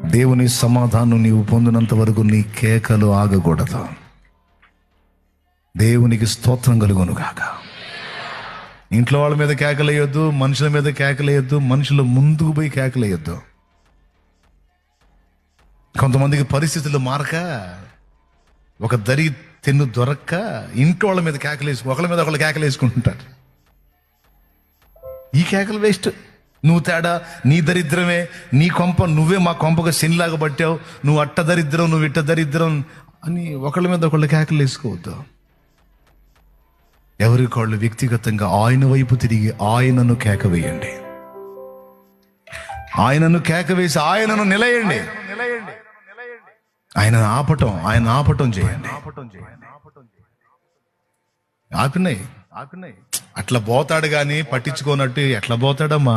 దేవుని సమాధానం నీవు పొందినంత వరకు నీ కేకలు ఆగకూడదు. దేవునికి స్తోత్రం కలుగునుగాక. ఇంట్లో వాళ్ళ మీద కేకలేయొద్దు, మనుషుల మీద కేకలేయొద్దు, మనుషుల ముందుకు పోయి కేకలేయొద్దు. కొంతమందికి పరిస్థితులు మారక, ఒక దరి తెన్ను దొరక్క ఇంట్లో వాళ్ళ మీద ఒకళ్ళ మీద ఒకళ్ళు కేకలేసుకుంటుంటారు. ఈ కేకలు వేస్ట్. నువ్వు తేడా, నీ దరిద్రమే, నీ కొంప నువ్వే మా కొంపగా శనిలాగా పట్టావు, నువ్వు అట్ట దరిద్రం, నువ్వు ఇట్ట దరిద్రం అని ఒకళ్ళ మీద ఒకళ్ళు కేకలు వేసుకోవద్దు. ఎవరికాళ్ళు వ్యక్తిగతంగా ఆయన వైపు తిరిగి ఆయనను కేకవేయండి. ఆయనను కేకవేసి ఆయనను నిలయండి. ఆయన ఆపటం చేయండి. ఆపినాయి అట్లా పోతాడు కానీ పట్టించుకోనట్టు ఎట్లా పోతాడమ్మా?